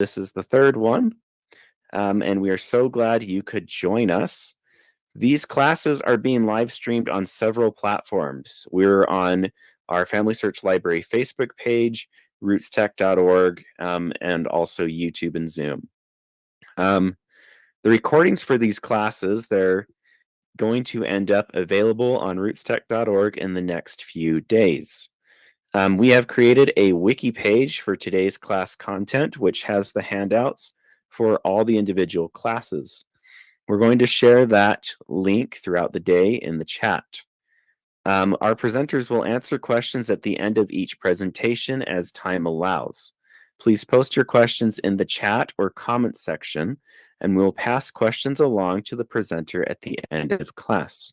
This is the third one, and we are so glad you could join us. These classes are being live streamed on several platforms. We're on our Family Search Library Facebook page, rootstech.org, and also YouTube and Zoom. The recordings for these classes, they're going to end up available on rootstech.org in the next few days. We have created a wiki page for today's class content, which has the handouts for all the individual classes. We're going to share that link throughout the day in the chat. Our presenters will answer questions at the end of each presentation as time allows. Please post your questions in the chat or comment section, and we'll pass questions along to the presenter at the end of class.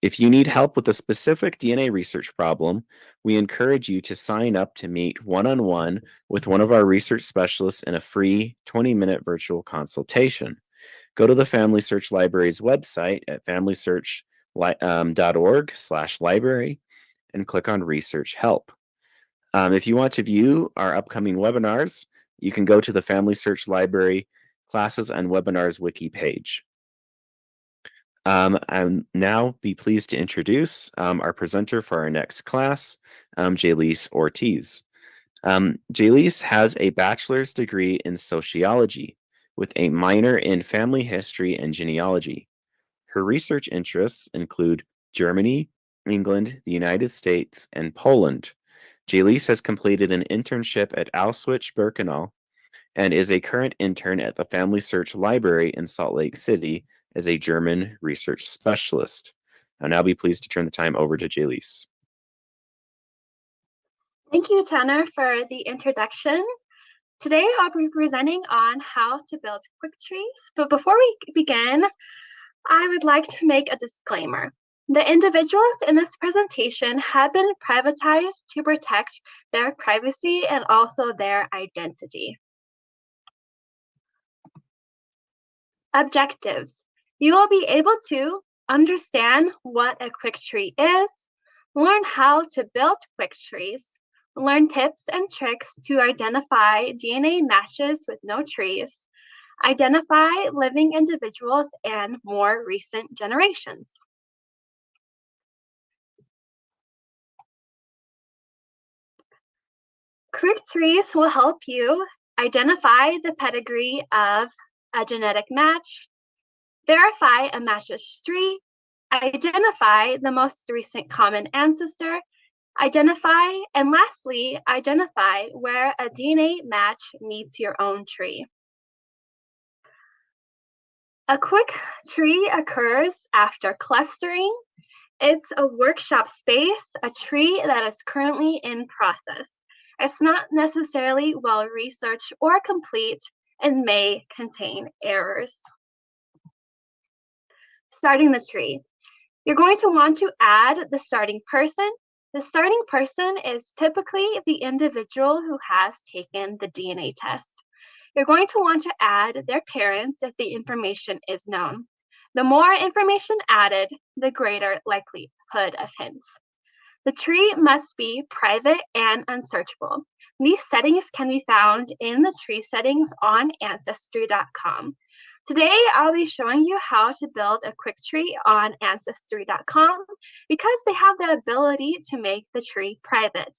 If you need help with a specific DNA research problem, we encourage you to sign up to meet one-on-one with one of our research specialists in a free 20-minute virtual consultation. Go to the Family Search Library's website at familysearch.org/library and click on Research Help. If you want to view our upcoming webinars, you can go to the Family Search Library Classes and Webinars wiki page. I'm now be pleased to introduce our presenter for our next class, Jaylise Ortiz. Jaylise has a bachelor's degree in sociology with a minor in family history and genealogy. Her research interests include Germany, England, the United States, and Poland. Jaylise has completed an internship at Auschwitz-Birkenau and is a current intern at the Family Search Library in Salt Lake City as a German research specialist. I'll now be pleased to turn the time over to Jaylise. Thank you, Tanner, for the introduction. Today, I'll be presenting on how to build quick trees. But before we begin, I would like to make a disclaimer. The individuals in this presentation have been privatized to protect their privacy and also their identity. Objectives. You will be able to understand what a quick tree is, learn how to build quick trees, learn tips and tricks to identify DNA matches with no trees, identify living individuals and more recent generations. Quick trees will help you identify the pedigree of a genetic match, verify a match's tree, identify the most recent common ancestor, identify, and lastly, identify where a DNA match meets your own tree. A quick tree occurs after clustering. It's a workshop space, a tree that is currently in process. It's not necessarily well-researched or complete and may contain errors. Starting the tree. You're going to want to add the starting person. The starting person is typically the individual who has taken the DNA test. You're going to want to add their parents if the information is known. The more information added, the greater likelihood of hints. The tree must be private and unsearchable. These settings can be found in the tree settings on Ancestry.com. Today, I'll be showing you how to build a quick tree on Ancestry.com because they have the ability to make the tree private.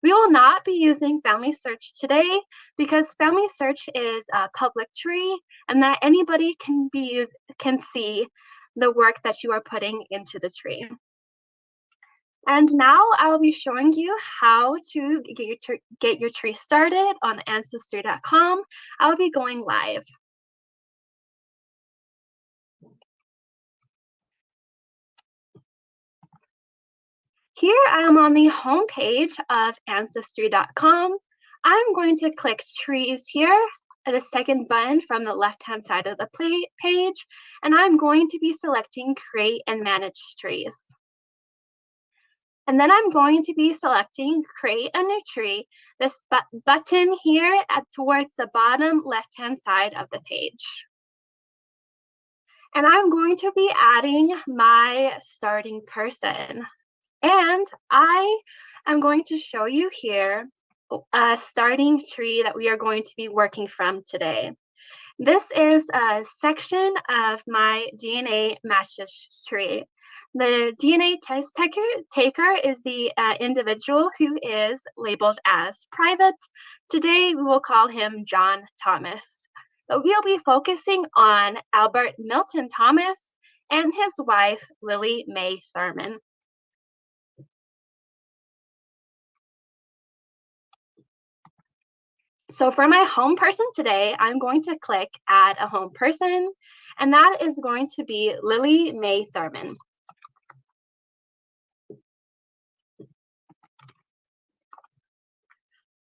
We will not be using Family Search today because Family Search is a public tree and that anybody can see the work that you are putting into the tree. And now I will be showing you how to get your tree started on Ancestry.com. I'll be going live. Here I am on the home page of Ancestry.com. I'm going to click Trees here, the second button from the left-hand side of the page, and I'm going to be selecting Create and Manage Trees. And then I'm going to be selecting Create a New Tree, this button here towards the bottom left-hand side of the page. And I'm going to be adding my starting person. And I am going to show you here starting tree that we are going to be working from today. This is a section of my DNA matches tree. The DNA test taker is the individual who is labeled as private. Today, we will call him John Thomas. But we'll be focusing on Albert Milton Thomas and his wife, Lily Mae Thurman. So for my home person today, I'm going to click Add a Home Person, and that is going to be Lily Mae Thurman.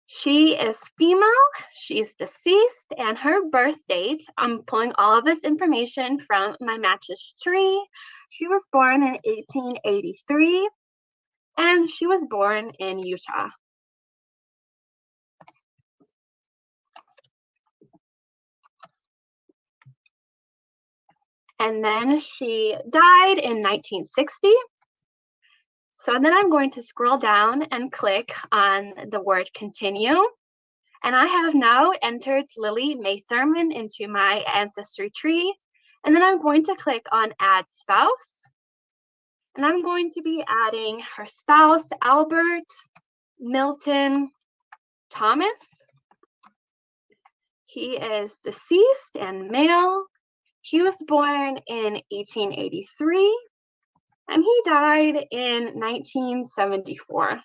She is female, she's deceased, and her birth date, I'm pulling all of this information from my matches tree. She was born in 1883, and she was born in Utah. And then she died in 1960. So then I'm going to scroll down and click on the word continue. And I have now entered Lily Mae Thurman into my ancestry tree. And then I'm going to click on add spouse. And I'm going to be adding her spouse, Albert Milton Thomas. He is deceased and male. He was born in 1883. And he died in 1974.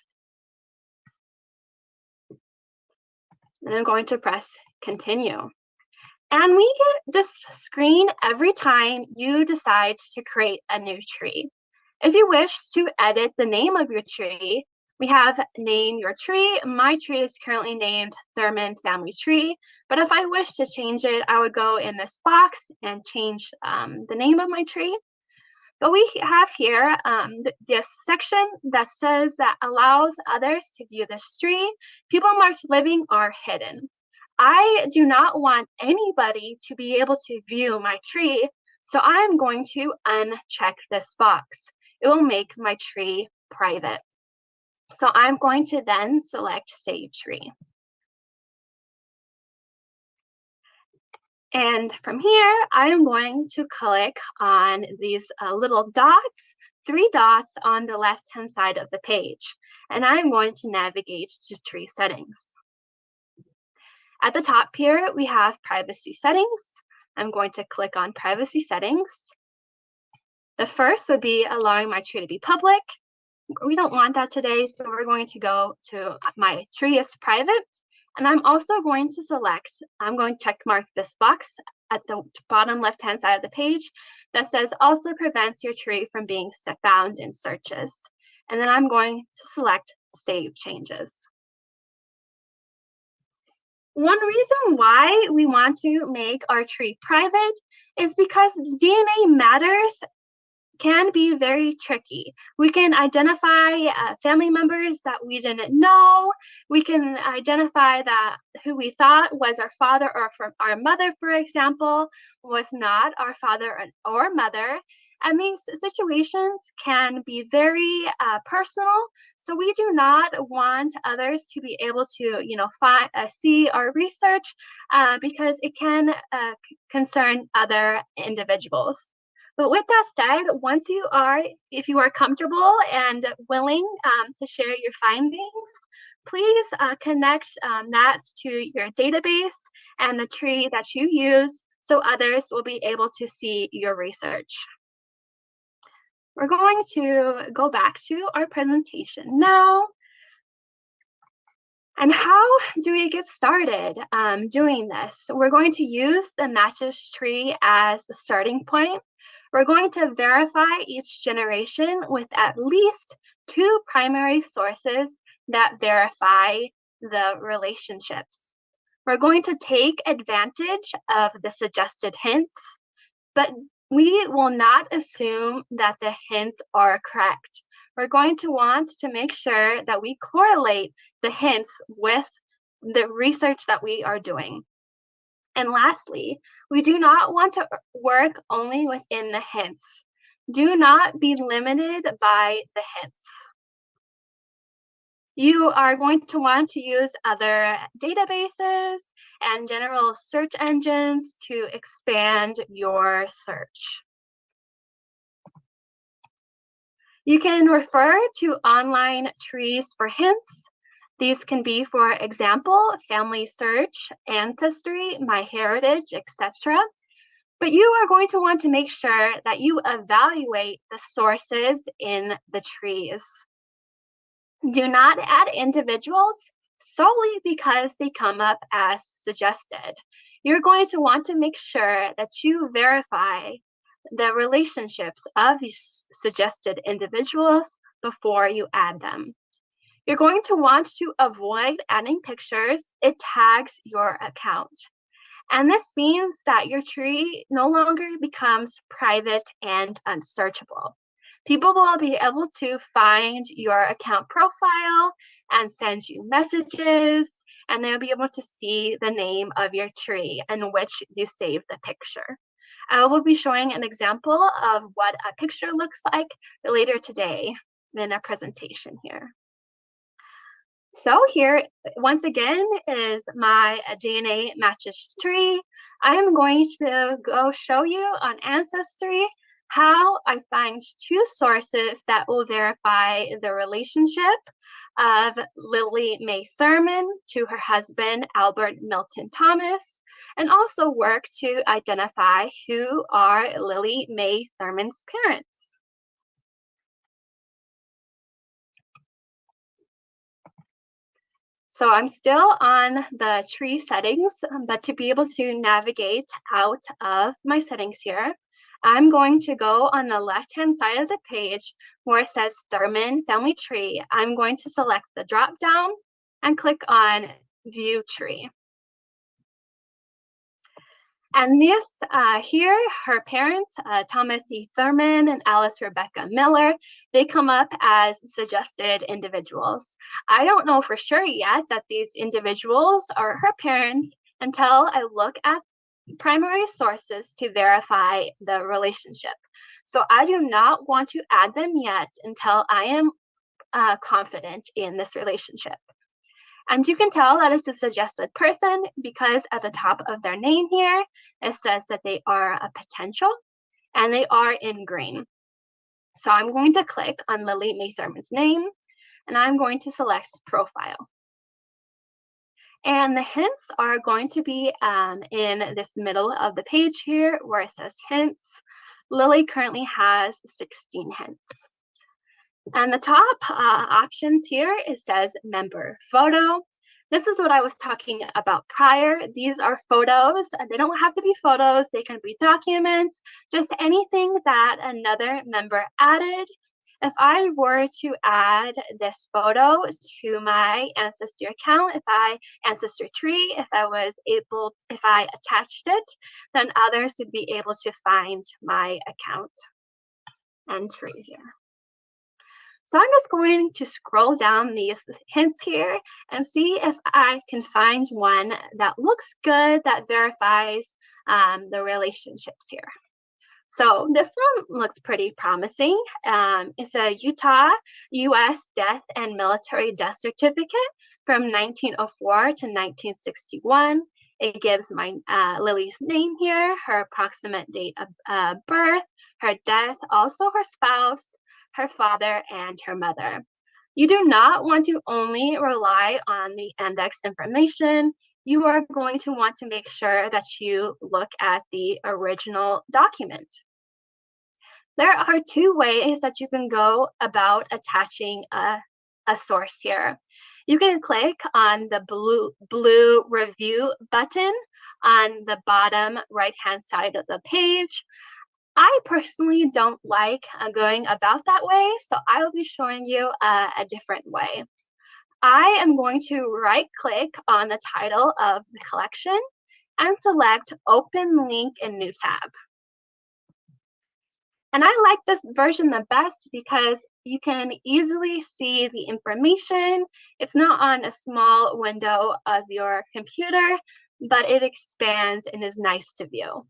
And I'm going to press continue. And we get this screen every time you decide to create a new tree. If you wish to edit the name of your tree, we have name your tree. My tree is currently named Thurman Family Tree, but if I wish to change it, I would go in this box and change the name of my tree. But we have here this section that says that allows others to view this tree. People marked living are hidden. I do not want anybody to be able to view my tree, so I'm going to uncheck this box. It will make my tree private. So I'm going to then select Save Tree. And from here, I am going to click on these little dots, 3 dots on the left-hand side of the page. And I'm going to navigate to tree settings. At the top here, we have privacy settings. I'm going to click on privacy settings. The first would be allowing my tree to be public. We don't want that today, so we're going to go to my tree is private. And I'm also going to I'm going to check mark this box at the bottom left-hand side of the page that says also prevents your tree from being found in searches. And then I'm going to select Save Changes. One reason why we want to make our tree private is because DNA matters can be very tricky. We can identify family members that we didn't know. We can identify that who we thought was our father or from our mother, for example, was not our father or mother. And these situations can be very personal. So we do not want others to be able to, see our research because it can concern other individuals. But with that said, if you are comfortable and willing to share your findings, please connect that to your database and the tree that you use so others will be able to see your research. We're going to go back to our presentation now. And how do we get started doing this? We're going to use the matches tree as a starting point. We're going to verify each generation with at least 2 primary sources that verify the relationships. We're going to take advantage of the suggested hints, but we will not assume that the hints are correct. We're going to want to make sure that we correlate the hints with the research that we are doing. And lastly, we do not want to work only within the hints. Do not be limited by the hints. You are going to want to use other databases and general search engines to expand your search. You can refer to online trees for hints. These can be, for example, family search, ancestry, MyHeritage, etc. But you are going to want to make sure that you evaluate the sources in the trees. Do not add individuals solely because they come up as suggested. You're going to want to make sure that you verify the relationships of these suggested individuals before you add them. You're going to want to avoid adding pictures. It tags your account. And this means that your tree no longer becomes private and unsearchable. People will be able to find your account profile and send you messages, and they'll be able to see the name of your tree in which you saved the picture. I will be showing an example of what a picture looks like later today in a presentation here. So here, once again, is my DNA matches tree. I am going to go show you on Ancestry how I find two sources that will verify the relationship of Lily Mae Thurman to her husband, Albert Milton Thomas, and also work to identify who are Lily Mae Thurman's parents. So I'm still on the tree settings, but to be able to navigate out of my settings here, I'm going to go on the left-hand side of the page where it says Thurman Family Tree. I'm going to select the drop-down and click on View Tree. And this here, her parents, Thomas E. Thurman and Alice Rebecca Miller, they come up as suggested individuals. I don't know for sure yet that these individuals are her parents until I look at primary sources to verify the relationship. So I do not want to add them yet until I am confident in this relationship. And you can tell that it's a suggested person because at the top of their name here, it says that they are a potential and they are in green. So I'm going to click on Lily Mae Thurman's name and I'm going to select profile. And the hints are going to be in this middle of the page here where it says hints. Lily currently has 16 hints. And the top options here, it says member photo. This is what I was talking about prior. These are photos. They don't have to be photos. They can be documents, just anything that another member added. If I were to add this photo to my Ancestry account, Ancestry tree, if I attached it, then others would be able to find my account and tree here. So I'm just going to scroll down these hints here and see if I can find one that looks good, that verifies the relationships here. So this one looks pretty promising. It's a Utah U.S. death and military death certificate from 1904 to 1961. It gives my Lily's name here, her approximate date of birth, her death, also her spouse, her father, and her mother. You do not want to only rely on the index information. You are going to want to make sure that you look at the original document. There are two ways that you can go about attaching a source here. You can click on the blue review button on the bottom right-hand side of the page. I personally don't like going about that way, so I will be showing you a different way. I am going to right-click on the title of the collection and select Open Link in New Tab. And I like this version the best because you can easily see the information. It's not on a small window of your computer, but it expands and is nice to view.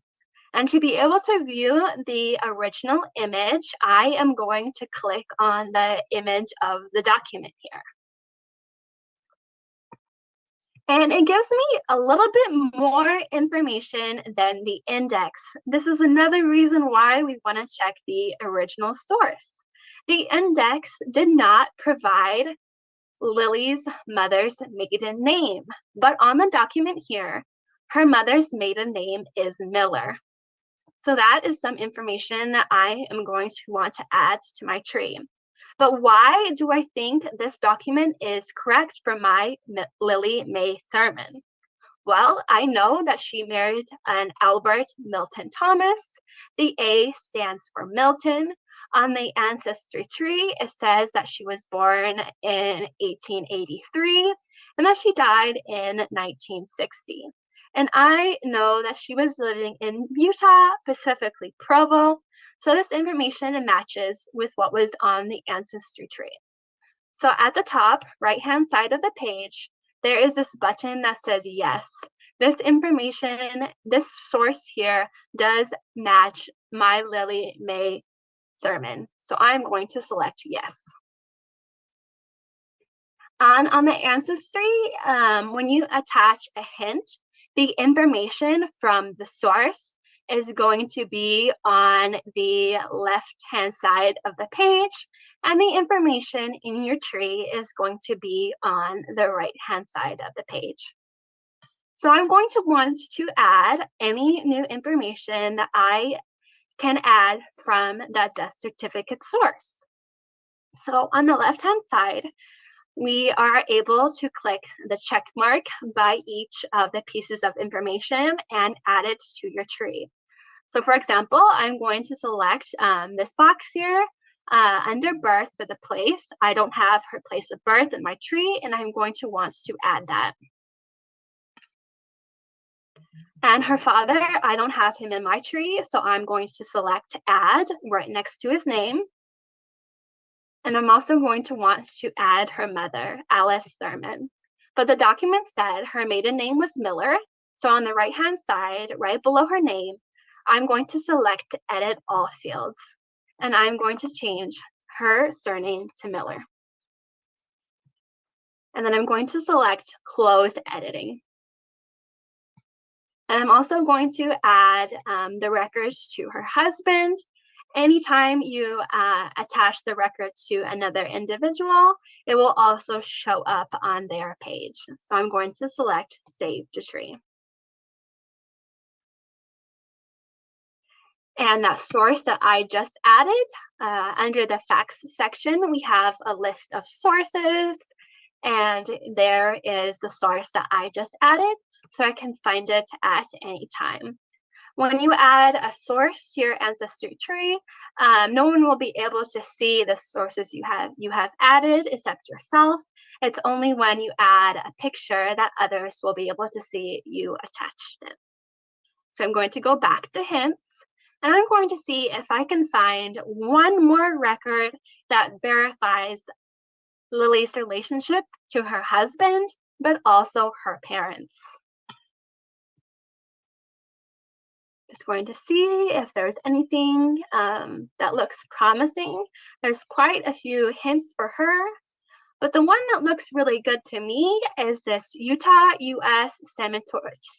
And to be able to view the original image, I am going to click on the image of the document here. And it gives me a little bit more information than the index. This is another reason why we want to check the original source. The index did not provide Lily's mother's maiden name, but on the document here, her mother's maiden name is Miller. So that is some information that I am going to want to add to my tree. But why do I think this document is correct for my Lily Mae Thurman? Well, I know that she married an Albert Milton Thomas. The A stands for Milton. On the ancestry tree, it says that she was born in 1883 and that she died in 1960. And I know that she was living in Utah, specifically Provo. So this information matches with what was on the ancestry tree. So at the top right-hand side of the page, there is this button that says yes. This information, this source here does match my Lily Mae Thurman. So I'm going to select yes. On the ancestry, when you attach a hint, the information from the source is going to be on the left-hand side of the page, and the information in your tree is going to be on the right-hand side of the page. So I'm going to want to add any new information that I can add from that death certificate source. So on the left-hand side, we are able to click the check mark by each of the pieces of information and add it to your tree. So for example, I'm going to select this box here under birth for the place. I don't have her place of birth in my tree, and I'm going to want to add that. And her father, I don't have him in my tree, so I'm going to select add right next to his name. And I'm also going to want to add her mother, Alice Thurman. But the document said her maiden name was Miller. So on the right-hand side, right below her name, I'm going to select edit all fields. And I'm going to change her surname to Miller. And then I'm going to select close editing. And I'm also going to add the records to her husband. Anytime you attach the record to another individual, it will also show up on their page. So I'm going to select Save to Tree. And that source that I just added, under the facts section, we have a list of sources, and there is the source that I just added, so I can find it at any time. When you add a source to your ancestry tree, no one will be able to see the sources you have added except yourself. It's only when you add a picture that others will be able to see you attached it. So I'm going to go back to hints, and I'm going to see if I can find one more record that verifies Lily's relationship to her husband, but also her parents. Just going to see if there's anything that looks promising. There's quite a few hints for her, but the one that looks really good to me is this Utah U.S.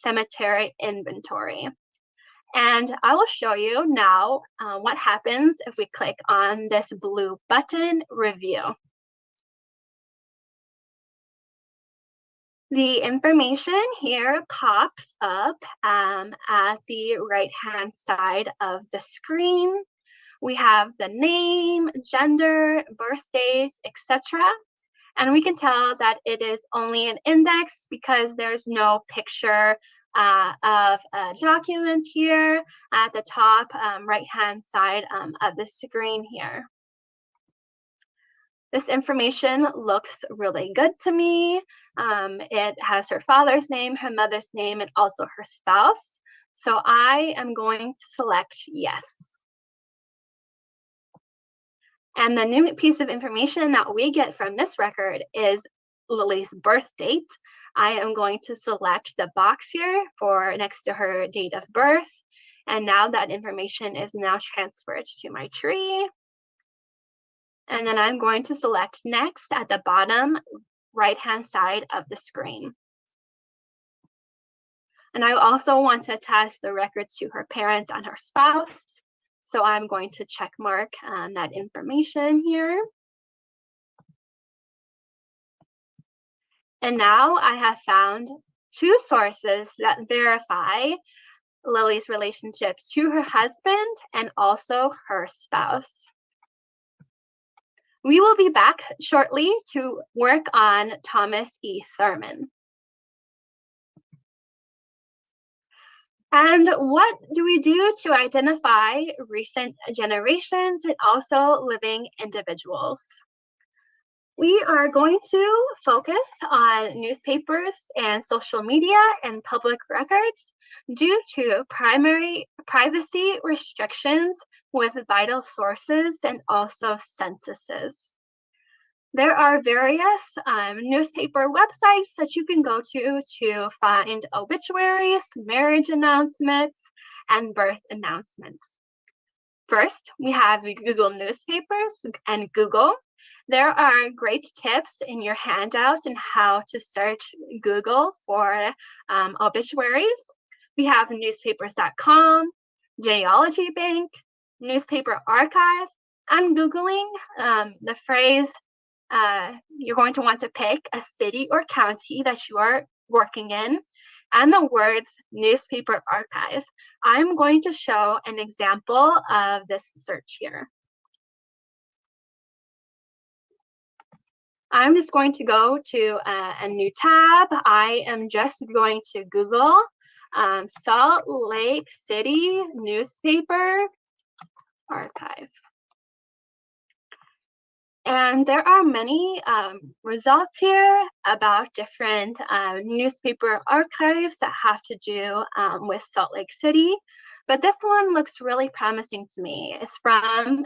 Cemetery Inventory. And I will show you now what happens if we click on this blue button, Review. The information here pops up at the right-hand side of the screen. We have the name, gender, birth date, etc. And we can tell that it is only an index because there's no picture of a document here at the top right-hand side of the screen here. This information looks really good to me. It has her father's name, her mother's name, and also her spouse. So I am going to select yes. And the new piece of information that we get from this record is Lily's birth date. I am going to select the box here for next to her date of birth. And now that information is now transferred to my tree. And then I'm going to select next at the bottom right-hand side of the screen. And I also want to attach the records to her parents and her spouse. So I'm going to check mark that information here. And now I have found two sources that verify Lily's relationships to her husband and also her spouse. We will be back shortly to work on Thomas E. Thurman. And what do we do to identify recent generations and also living individuals? We are going to focus on newspapers and social media and public records due to primary privacy restrictions with vital sources and also censuses. There are various newspaper websites that you can go to find obituaries, marriage announcements, and birth announcements. First, we have Google Newspapers and Google. There are great tips in your handout on how to search Google for obituaries. We have newspapers.com, Genealogy Bank, Newspaper Archive, and Googling the phrase, you're going to want to pick a city or county that you are working in, and the words newspaper archive. I'm going to show an example of this search here. I'm just going to go to a new tab. I am just going to Google Salt Lake City newspaper archive. And there are many results here about different newspaper archives that have to do with Salt Lake City. But this one looks really promising to me. It's from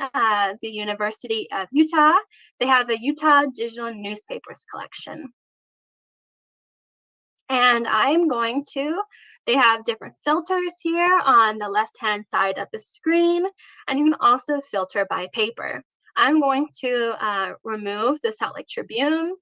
the University of Utah. They have the Utah Digital Newspapers Collection. And I'm going to, they have different filters here on the left-hand side of the screen, and you can also filter by paper. I'm going to remove the Salt Lake Tribune.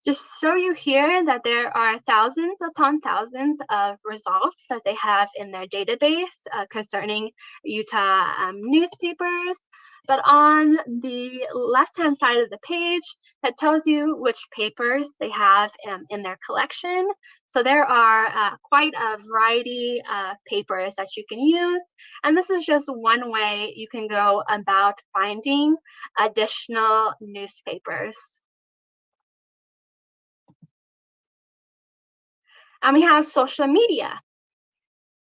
Just show you here that there are thousands upon thousands of results that they have in their database concerning Utah newspapers. But on the left-hand side of the page, that tells you which papers they have in their collection. So there are quite a variety of papers that you can use. And this is just one way you can go about finding additional newspapers. And we have social media.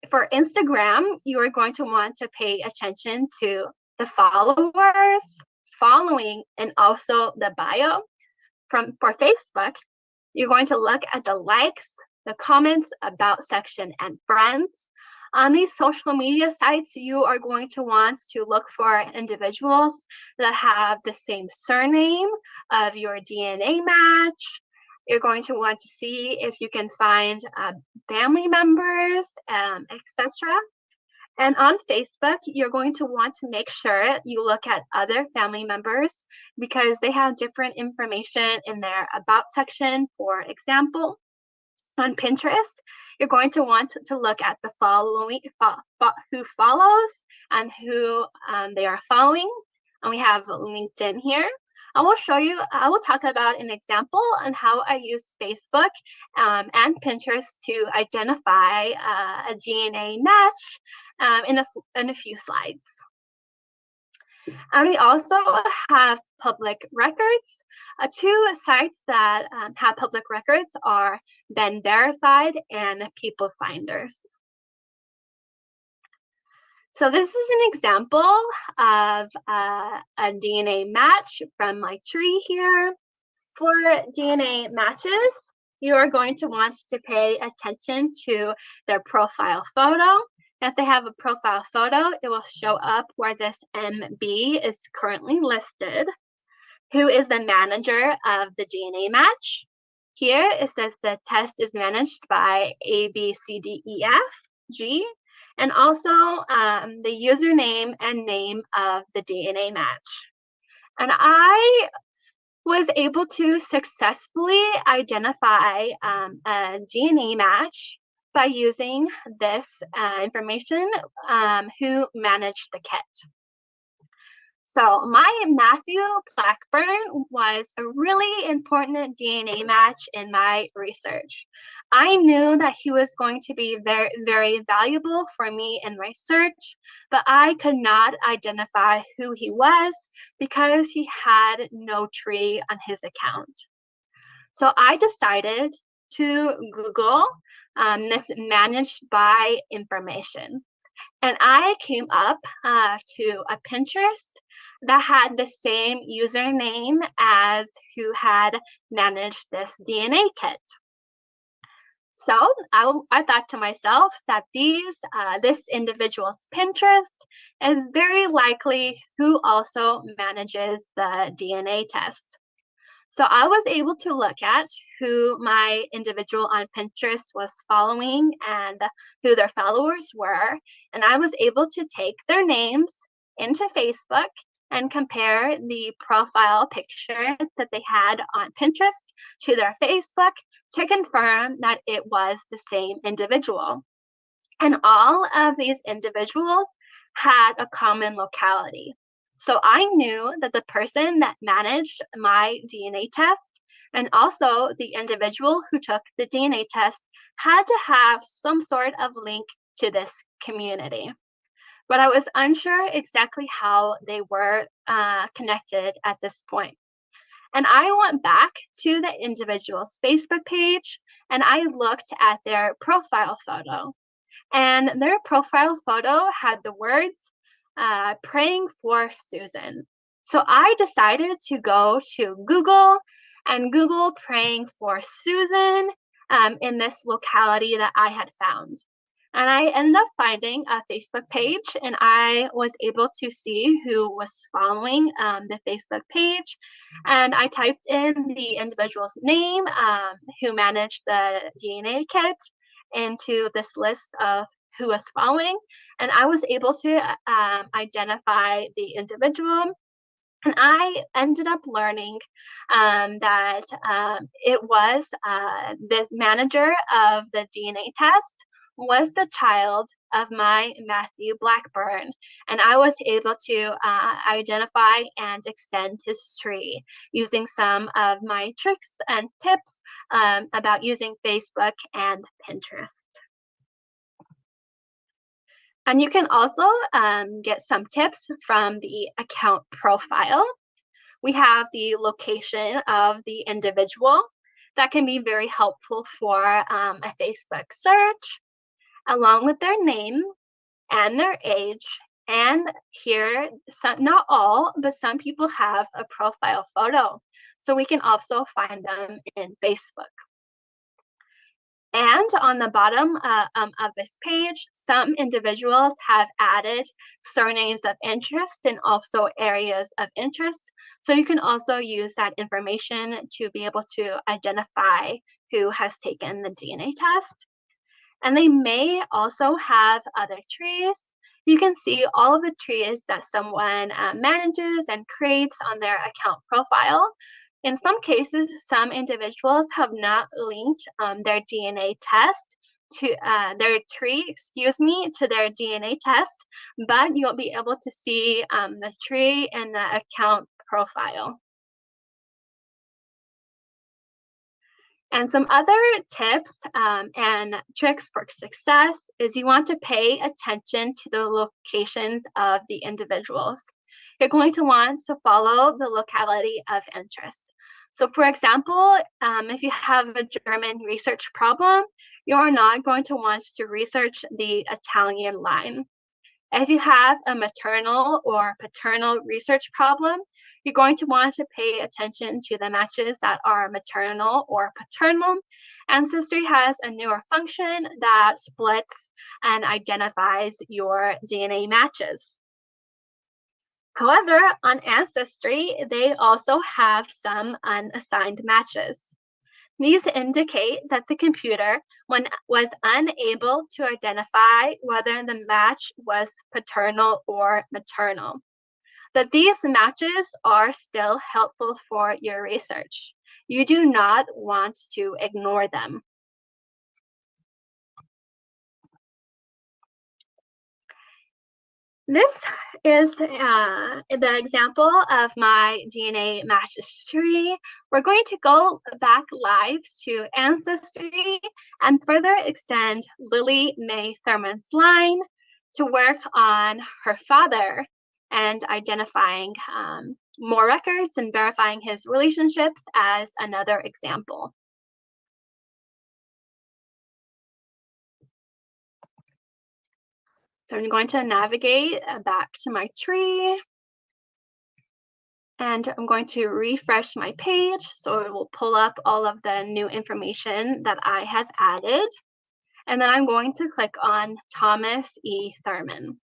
For Instagram, you are going to want to pay attention to the followers, following, and also the bio. For Facebook, you're going to look at the likes, the comments, about section, and friends. On these social media sites, you are going to want to look for individuals that have the same surname of your DNA match. You're going to want to see if you can find family members, etc. And on Facebook, you're going to want to make sure you look at other family members because they have different information in their about section. For example, on Pinterest, you're going to want to look at the following, who follows and who they are following. And we have LinkedIn here. I will talk about an example on how I use Facebook and Pinterest to identify a DNA match in a few slides. And we also have public records. Two sites that have public records are Ben Verified and People Finders. So this is an example of a DNA match from my tree here. For DNA matches, you are going to want to pay attention to their profile photo. If they have a profile photo, it will show up where this MB is currently listed. Who is the manager of the DNA match? Here it says the test is managed by ABCDEFG, and also the username and name of the DNA match. And I was able to successfully identify a DNA match by using this information, who managed the kit. So my Matthew Blackburn was a really important DNA match in my research. I knew that he was going to be very, very valuable for me in my search, but I could not identify who he was because he had no tree on his account. So I decided to Google this managed by information. And I came up to a Pinterest that had the same username as who had managed this DNA kit. So I thought to myself that this individual's Pinterest is very likely who also manages the DNA test. So I was able to look at who my individual on Pinterest was following and who their followers were. And I was able to take their names into Facebook and compare the profile picture that they had on Pinterest to their Facebook to confirm that it was the same individual. And all of these individuals had a common locality. So I knew that the person that managed my DNA test and also the individual who took the DNA test had to have some sort of link to this community. But I was unsure exactly how they were connected at this point. And I went back to the individual's Facebook page and I looked at their profile photo. And their profile photo had the words, praying for Susan. So I decided to go to Google and Google praying for Susan in this locality that I had found. And I ended up finding a Facebook page, and I was able to see who was following the Facebook page. And I typed in the individual's name who managed the DNA kit into this list of who was following, and I was able to identify the individual. And I ended up learning that it was the manager of the DNA test was the child of my Matthew Blackburn. And I was able to identify and extend his tree using some of my tricks and tips about using Facebook and Pinterest. And you can also get some tips from the account profile. We have the location of the individual. That can be very helpful for a Facebook search, along with their name and their age. And here, not all, but some people have a profile photo. So we can also find them in Facebook. And on the bottom of this page, some individuals have added surnames of interest and also areas of interest. So you can also use that information to be able to identify who has taken the DNA test. And they may also have other trees. You can see all of the trees that someone manages and creates on their account profile. In some cases, some individuals have not linked their DNA test to their tree, to their DNA test, but you'll be able to see the tree in the account profile. And some other tips and tricks for success is you want to pay attention to the locations of the individuals. You're going to want to follow the locality of interest. So for example, if you have a German research problem, you're not going to want to research the Italian line. If you have a maternal or paternal research problem, you're going to want to pay attention to the matches that are maternal or paternal. Ancestry has a newer function that splits and identifies your DNA matches. However, on Ancestry, they also have some unassigned matches. These indicate that the computer was unable to identify whether the match was paternal or maternal. But these matches are still helpful for your research. You do not want to ignore them. This is the example of my DNA matches tree. We're going to go back live to Ancestry and further extend Lily Mae Thurman's line to work on her father and identifying more records and verifying his relationships as another example. So I'm going to navigate back to my tree. And I'm going to refresh my page so it will pull up all of the new information that I have added. And then I'm going to click on Thomas E. Thurman.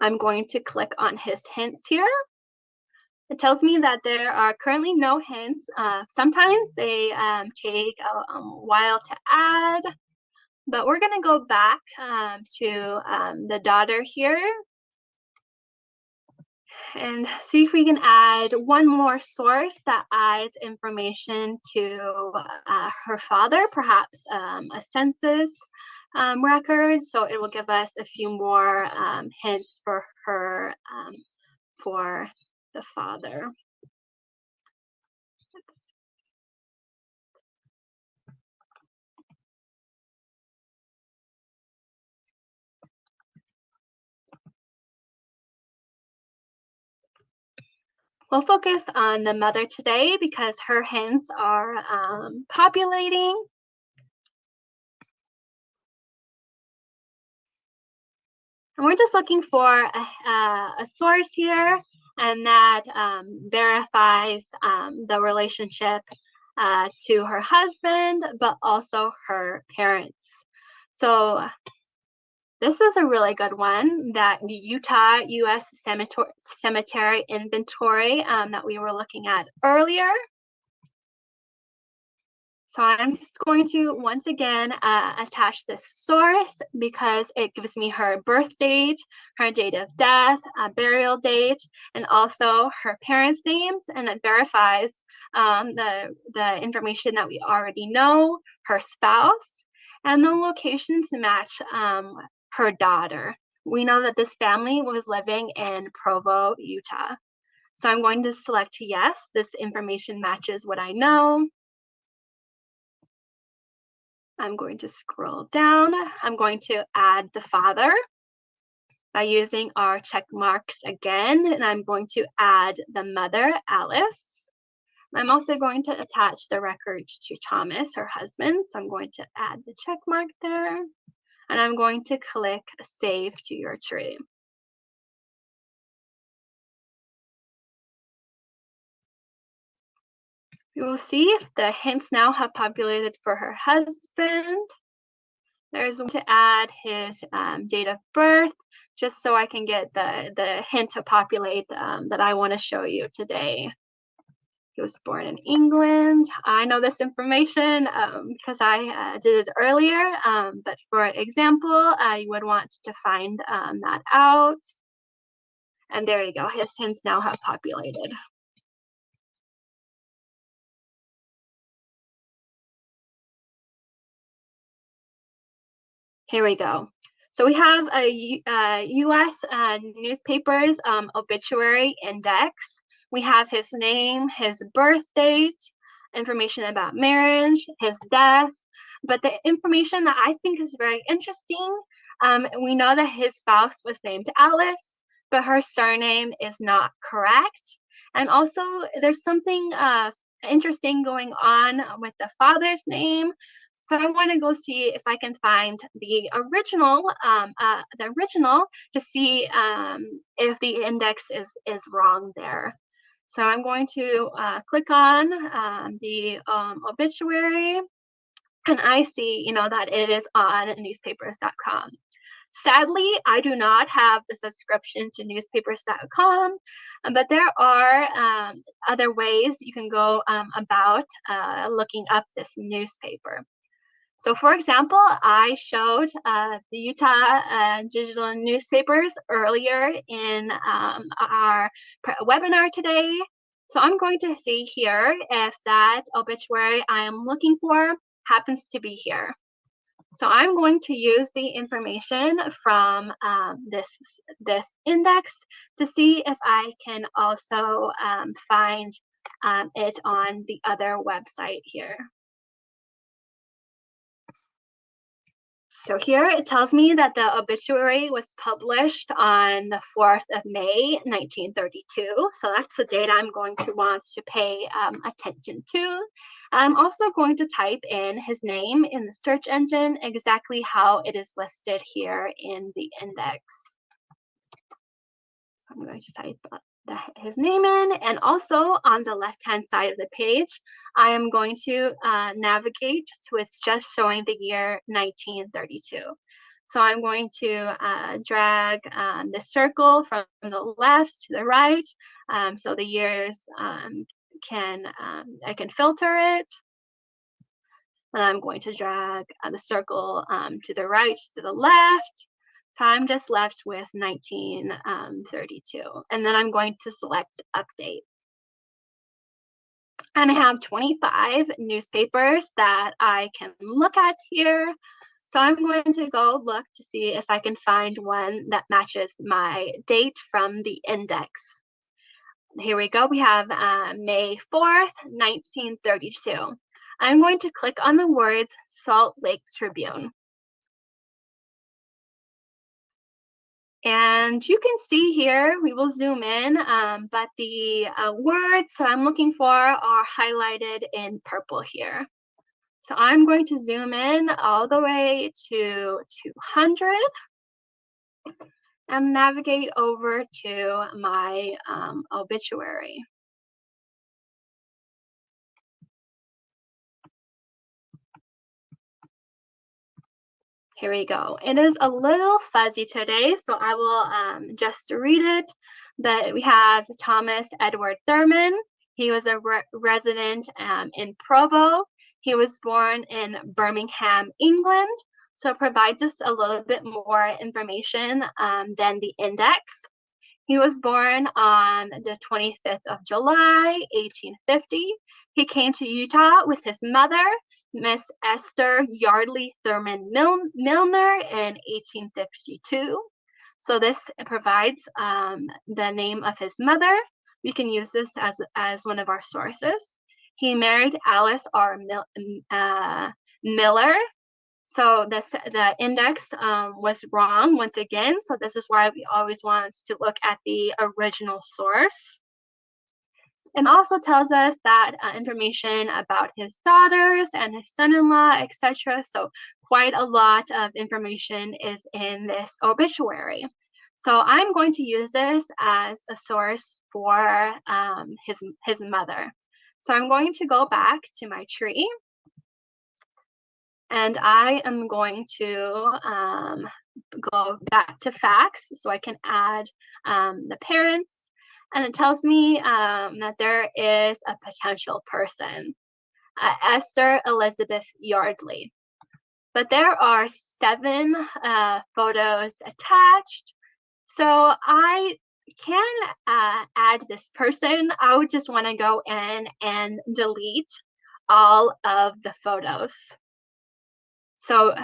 I'm going to click on his hints here. It tells me that there are currently no hints. Sometimes they take a while to add, but we're going to go back to the daughter here and see if we can add one more source that adds information to her father, perhaps a census record. So it will give us a few more hints for her for the father. We'll focus on the mother today because her hints are populating. And we're just looking for a source here and that verifies the relationship to her husband, but also her parents. So this is a really good one, that Utah U.S. Cemetery Inventory that we were looking at earlier. So I'm just going to, once again, attach this source because it gives me her birth date, her date of death, burial date, and also her parents' names, and it verifies the information that we already know, her spouse, and the locations match her daughter. We know that this family was living in Provo, Utah. So I'm going to select yes, this information matches what I know. I'm going to scroll down. I'm going to add the father by using our check marks again, and I'm going to add the mother, Alice. I'm also going to attach the records to Thomas, her husband, so I'm going to add the check mark there, and I'm going to click Save to your tree. You will see if the hints now have populated for her husband. There's one to add his date of birth, just so I can get the hint to populate that I want to show you today. He was born in England. I know this information because I did it earlier, but for example, you would want to find that out. And there you go, his hints now have populated. Here we go. So we have a U.S. Newspapers obituary index. We have his name, his birth date, information about marriage, his death. But the information that I think is very interesting, we know that his spouse was named Alice, but her surname is not correct. And also, there's something interesting going on with the father's name. So I want to go see if I can find the original to see if the index is wrong there. So I'm going to click on the obituary, and I see, that it is on newspapers.com. Sadly, I do not have the subscription to newspapers.com, but there are other ways you can go about looking up this newspaper. So for example, I showed the Utah digital newspapers earlier in our webinar today. So I'm going to see here if that obituary I am looking for happens to be here. So I'm going to use the information from this index to see if I can also find it on the other website here. So here it tells me that the obituary was published on the 4th of May, 1932. So that's the date I'm going to want to pay attention to. I'm also going to type in his name in the search engine exactly how it is listed here in the index. I'm going to type his name in, and also on the left-hand side of the page, I am going to navigate to it's just showing the year 1932. So I'm going to drag the circle from the left to the right, so the years I can filter it. And I'm going to drag the circle to the right, to the left. So I'm just left with 1932. And then I'm going to select update. And I have 25 newspapers that I can look at here. So I'm going to go look to see if I can find one that matches my date from the index. Here we go. We have May 4th, 1932. I'm going to click on the words Salt Lake Tribune. And you can see here, we will zoom in, but the words that I'm looking for are highlighted in purple here. So I'm going to zoom in all the way to 200 and navigate over to my obituary. Here we go. It is a little fuzzy today, so I will just read it. But we have Thomas Edward Thurman. He was a resident in Provo. He was born in Birmingham, England. So it provides us a little bit more information than the index. He was born on the 25th of July, 1850. He came to Utah with his mother, Miss Esther Yardley Thurman Milner, in 1852. So this provides the name of his mother. We can use this as one of our sources. He married Alice R. Miller. So the index was wrong once again. So this is why we always want to look at the original source. And also tells us that information about his daughters and his son-in-law, etc. So quite a lot of information is in this obituary. So I'm going to use this as a source for his mother. So I'm going to go back to my tree. And I am going to go back to facts so I can add the parents. And it tells me that there is a potential person, Esther Elizabeth Yardley. But there are 7 photos attached. So I can add this person. I would just want to go in and delete all of the photos. So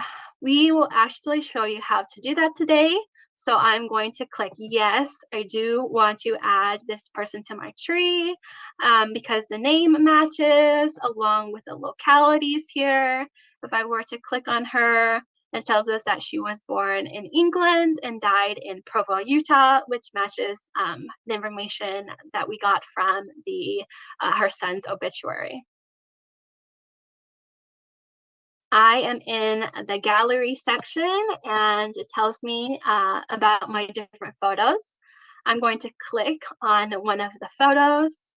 we will actually show you how to do that today. So I'm going to click yes, I do want to add this person to my tree because the name matches along with the localities here. If I were to click on her, it tells us that she was born in England and died in Provo, Utah, which matches the information that we got from her son's obituary. I am in the gallery section and it tells me about my different photos. I'm going to click on one of the photos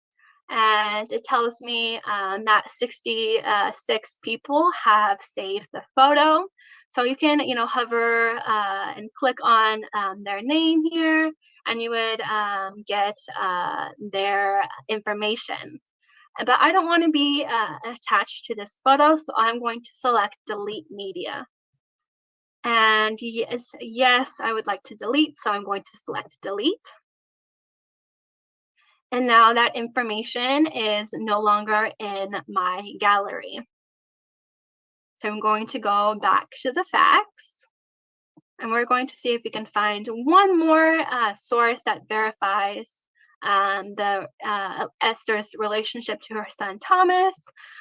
and it tells me that 66 people have saved the photo. So you can, hover and click on their name here and you would get their information. But I don't want to be attached to this photo, so I'm going to select delete media. And yes, I would like to delete, so I'm going to select delete. And now that information is no longer in my gallery. So I'm going to go back to the facts, and we're going to see if we can find one more source that verifies Esther's relationship to her son Thomas,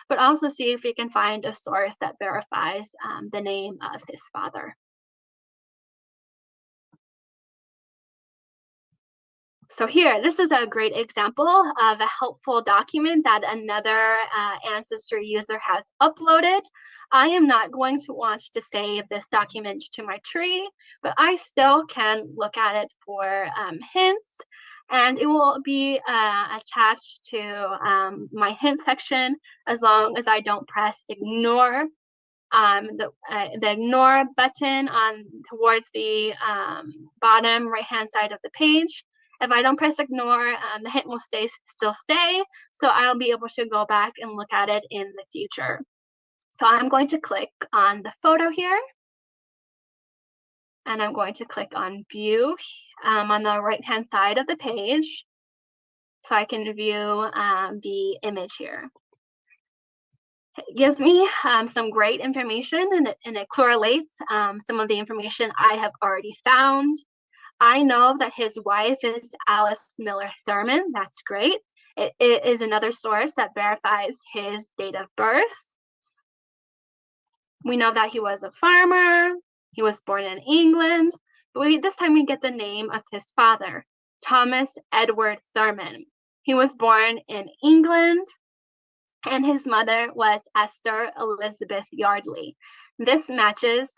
but also see if we can find a source that verifies the name of his father. So here, this is a great example of a helpful document that another Ancestry user has uploaded. I am not going to want to save this document to my tree, but I still can look at it for hints, and it will be attached to my hint section as long as I don't press ignore. The ignore button on towards the bottom right hand side of the page. If I don't press ignore, the hint will still stay, so I'll be able to go back and look at it in the future. So I'm going to click on the photo here, and I'm going to click on view on the right hand side of the page, so I can view the image here. It gives me some great information, and it correlates some of the information I have already found. I know that his wife is Alice Miller Thurman. That's great. It is another source that verifies his date of birth. We know that he was a farmer. He was born in England. But this time we get the name of his father, Thomas Edward Thurman. He was born in England, and his mother was Esther Elizabeth Yardley. This matches,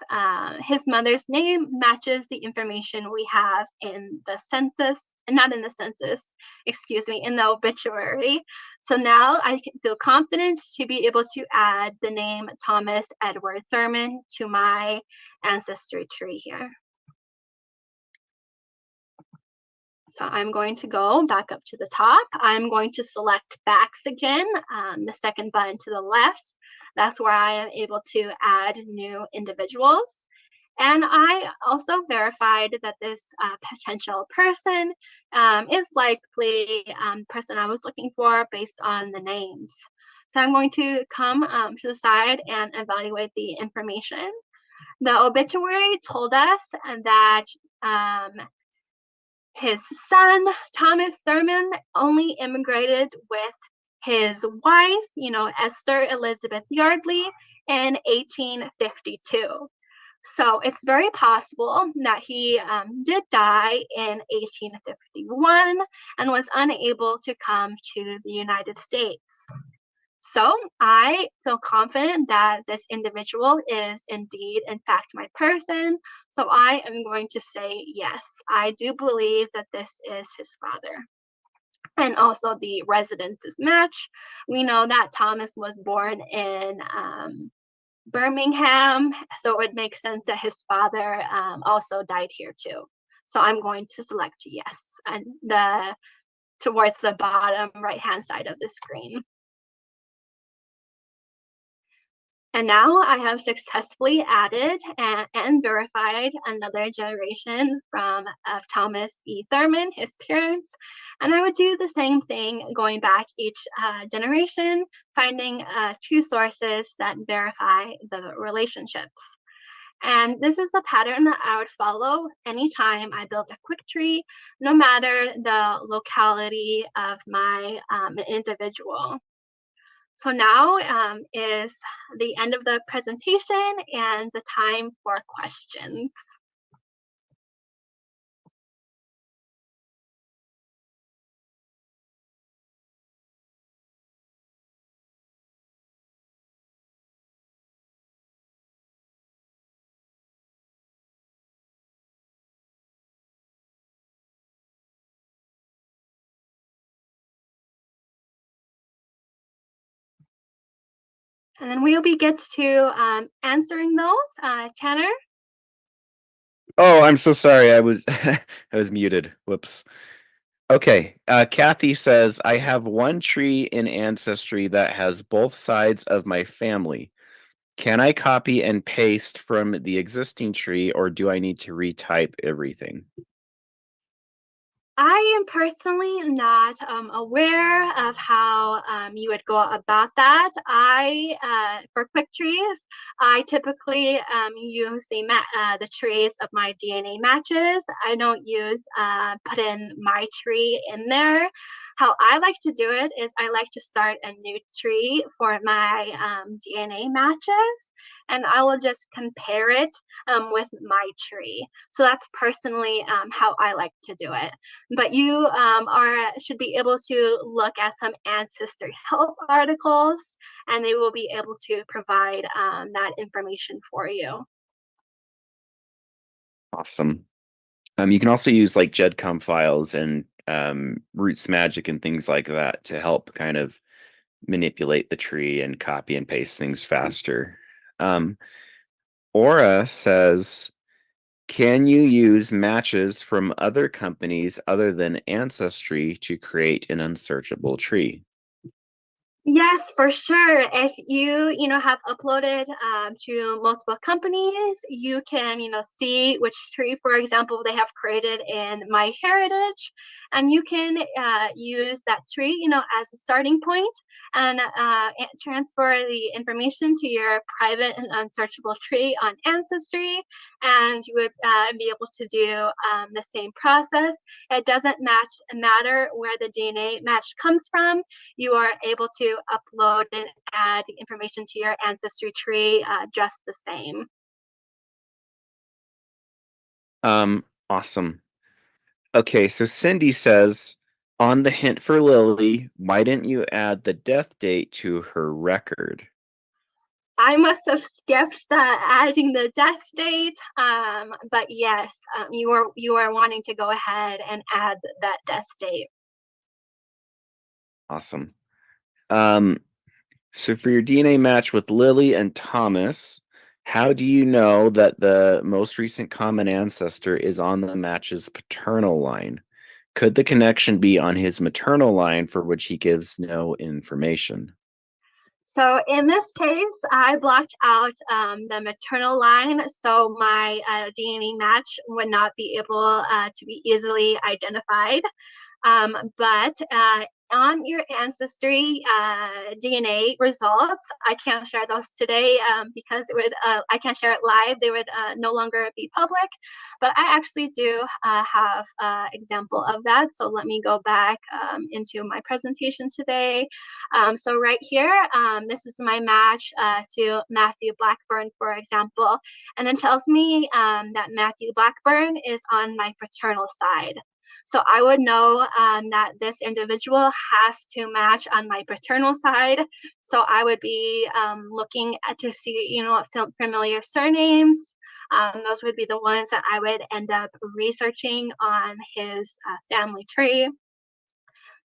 his mother's name matches the information we have in the census, not in the census, excuse me, in the obituary. So now I feel confident to be able to add the name Thomas Edward Thurman to my ancestry tree here. So I'm going to go back up to the top. I'm going to select facts again, the second button to the left. That's where I am able to add new individuals. And I also verified that this potential person is likely person I was looking for based on the names. So I'm going to come to the side and evaluate the information. The obituary told us that his son, Thomas Thurman, only immigrated with his wife, Esther Elizabeth Yardley, in 1852. So it's very possible that he did die in 1851 and was unable to come to the United States. So I feel confident that this individual is indeed, in fact, my person. So I am going to say yes. I do believe that this is his father. And also the residences match. We know that Thomas was born in Birmingham, so it would make sense that his father also died here too. So I'm going to select yes, and towards the bottom right-hand side of the screen. And now I have successfully added and verified another generation of Thomas E. Thurman, his parents. And I would do the same thing going back each generation, finding two sources that verify the relationships. And this is the pattern that I would follow anytime I build a quick tree, no matter the locality of my individual. So now is the end of the presentation and the time for questions. And then we'll get to answering those. Tanner? Oh, I'm so sorry. I was I was muted. Whoops. Okay. Kathy says, I have one tree in Ancestry that has both sides of my family. Can I copy and paste from the existing tree, or do I need to retype everything? I am personally not aware of how you would go about that. For quick trees, I typically use the trees of my DNA matches. I don't use put in my tree in there. How I like to do it is I like to start a new tree for my DNA matches, and I will just compare it with my tree. So that's personally how I like to do it. But you should be able to look at some ancestry help articles, and they will be able to provide that information for you. Awesome. You can also use like GEDCOM files and Roots Magic and things like that to help kind of manipulate the tree and copy and paste things faster. Um, Aura says, can you use matches from other companies other than Ancestry to create an unsearchable tree? Yes, for sure. If you have uploaded to multiple companies, you can, see which tree, for example, they have created in MyHeritage, and you can use that tree, as a starting point, and transfer the information to your private and unsearchable tree on Ancestry, and you would be able to do the same process. It doesn't matter where the DNA match comes from. You are able to upload and add the information to your ancestry tree just the same. Awesome. Okay, so Cindy says, on the hint for Lily, why didn't you add the death date to her record? I must have skipped adding the death date, but yes, you are wanting to go ahead and add that death date. Awesome. Um, so for your DNA match with Lily and Thomas, how do you know that the most recent common ancestor is on the match's paternal line? Could the connection be on his maternal line for which he gives no information? So in this case, I blocked out the maternal line, so my DNA match would not be able to be easily identified. But on your ancestry DNA results, I can't share those today because I can't share it live. They would no longer be public. But I actually do have an example of that. So let me go back into my presentation today. So right here, this is my match to Matthew Blackburn, for example, and it tells me that Matthew Blackburn is on my paternal side. So I would know that this individual has to match on my paternal side. So I would be looking to see, familiar surnames. Those would be the ones that I would end up researching on his family tree.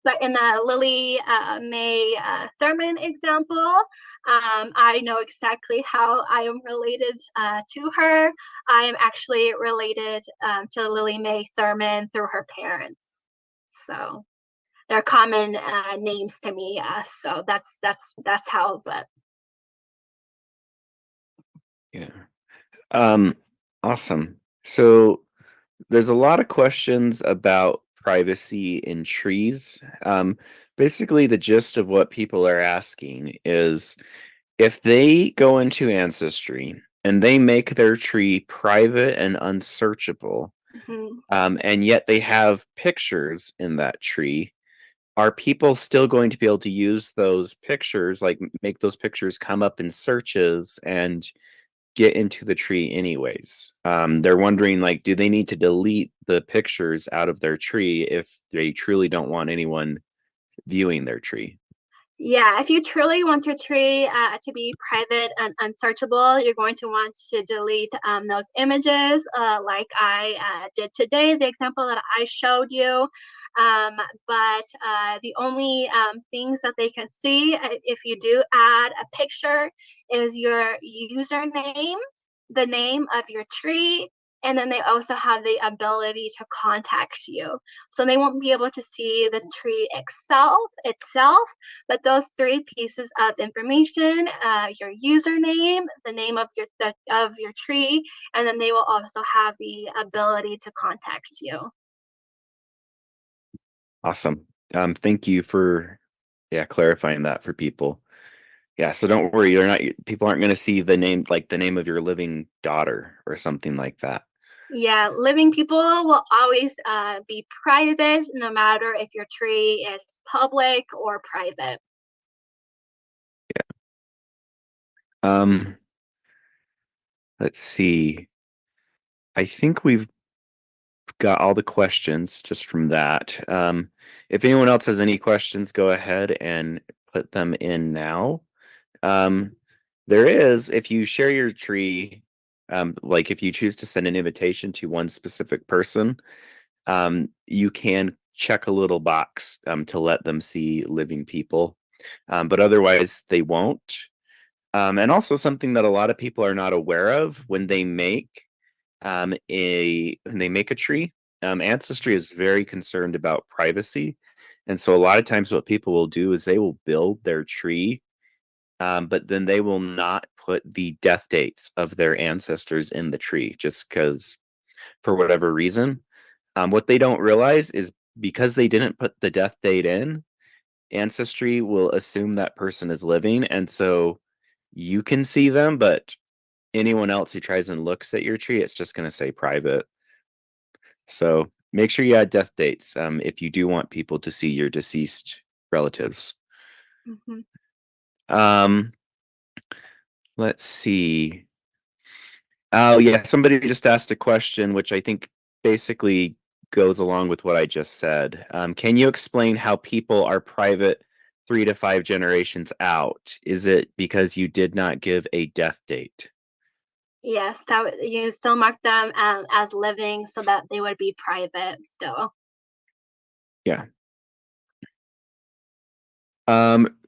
But in the Lily May Thurman example, I know exactly how I am related to her. I am actually related to Lily May Thurman through her parents. So they're common names to me. So that's how. But Yeah. Um, awesome. So there's a lot of questions about privacy in trees. Basically, the gist of what people are asking is if they go into Ancestry and they make their tree private and unsearchable, mhm. and yet they have pictures in that tree, are people still going to be able to use those pictures, like make those pictures come up in searches and get into the tree anyways? They're wondering, like, do they need to delete the pictures out of their tree if they truly don't want anyone viewing their tree? Yeah, if you truly want your tree to be private and unsearchable, you're going to want to delete those images like I did today, the example that I showed you. Um, but the only things that they can see if you do add a picture is your username, the name of your tree, and then they also have the ability to contact you. So they won't be able to see the tree itself, but those three pieces of information, your username, the name of your tree, and then they will also have the ability to contact you. Awesome. Thank you for clarifying that for people. Yeah, so don't worry, you're not people aren't going to see the name like the name of your living daughter or something like that. Yeah, living people will always be private, no matter if your tree is public or private. Um, let's see. I think we've got all the questions just from that. If anyone else has any questions, go ahead and put them in now. Um, there is, if you share your tree, like if you choose to send an invitation to one specific person, you can check a little box to let them see living people, but otherwise they won't. And also something that a lot of people are not aware of when they make a tree. Ancestry is very concerned about privacy, and so a lot of times what people will do is they will build their tree, but then they will not put the death dates of their ancestors in the tree just because for whatever reason. What they don't realize is because they didn't put the death date in, Ancestry will assume that person is living, and so you can see them, but anyone else who tries and looks at your tree, it's just going to say private. So make sure you add death dates if you do want people to see your deceased relatives. Mhm. Um, let's see. Oh, yeah. Somebody just asked a question, which I think basically goes along with what I just said. Can you explain how people are private 3 to 5 generations out? Is it because you did not give a death date? Yes, you still mark them as living so that they would be private still. Yeah.